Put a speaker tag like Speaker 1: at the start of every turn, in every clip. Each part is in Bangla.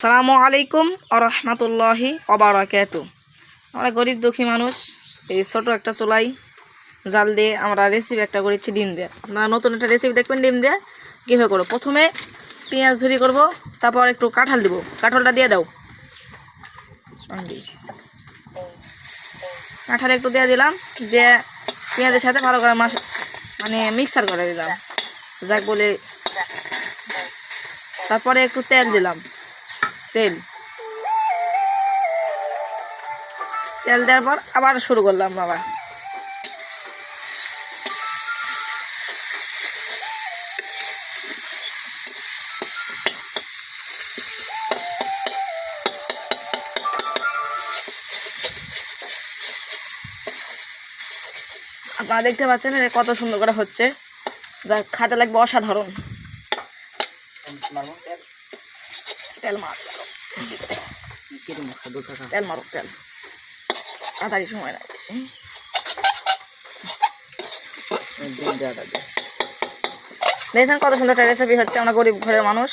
Speaker 1: আসসালামু আলাইকুম আরহামাতুল্লাহি ওবারাকাতু। আমরা গরিব দুঃখী মানুষ, এই ছোট একটা চুলাই জাল দিয়ে আমরা রেসিপি একটা করেছি ডিম দিয়ে। আপনারা নতুন একটা রেসিপি দেখবেন ডিম দিয়ে কীভাবে করবো। প্রথমে পেঁয়াজ ঝুরি করব, তারপর একটু কাঁঠাল দিব। কাঁঠালটা দিয়ে দাও, কাঁঠাল একটু দিয়ে দিলাম, যে পেঁয়াজের সাথে ভালো করে মিক্সার করে দিলাম যাক বলে। তারপরে একটু তেল দিলাম, তেল দেওয়ার পর আবার শুরু করলাম। আবার আপনারা দেখতে পাচ্ছেন কত সুন্দর করে হচ্ছে, যা খাতে লাগবে অসাধারণ। তেল মারো, তেল মারো, তেল তাড়াতাড়ি সময় লাগে। দেখছেন কত সুন্দর একটা রেসিপি হচ্ছে। আমরা গরিব ঘরের মানুষ,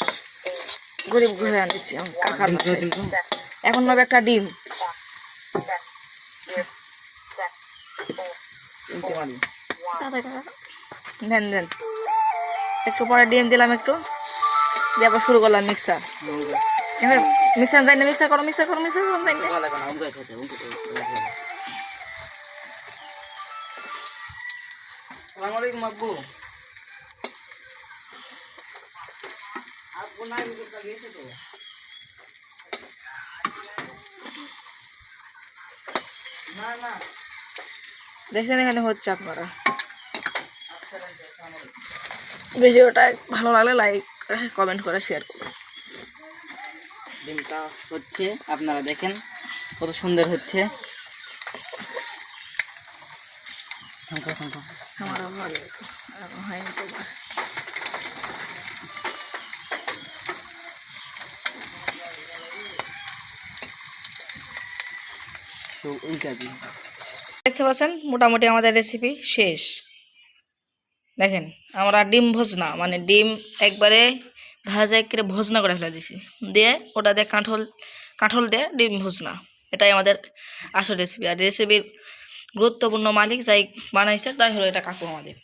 Speaker 1: গরিব ঘরে আনছি কাকার। এখন নেবে একটা ডিম, দেন দেন একটু পরে ডিম দিলাম, একটু দিয়ে আবার শুরু করলাম মিক্সার। মিক্সার যাই না, মিক্সার করো, মিক্সার করো, মিক্সার করো, যাই না। আসসালামু আব্বু। আব্বু নাই গেছে তো। না না দেখছেন এখানে হচ্ছে। আপনারা ভিডিওটা ভালো লাগলে লাইক করে, কমেন্ট করে, শেয়ার করুন।
Speaker 2: ডিমটা হচ্ছে, আপনারা দেখেন কত সুন্দর হচ্ছে।
Speaker 1: আমার ভালো হয়নি তোমার। দেখতে পাচ্ছেন মোটামুটি আমাদের রেসিপি শেষ। দেখেন আমরা ডিম ভোজনা ডিম একবারে ভাজা করে ভোজনা করে ফেলে দিছি, দিয়ে ওটা দিয়ে কাঁঠাল দিয়ে ডিম ভোজনা। এটাই আমাদের আসল রেসিপি। আর রেসিপির গুরুত্বপূর্ণ মালিক যাই বানাইছে তাই হলো এটা কাকু আমাদের।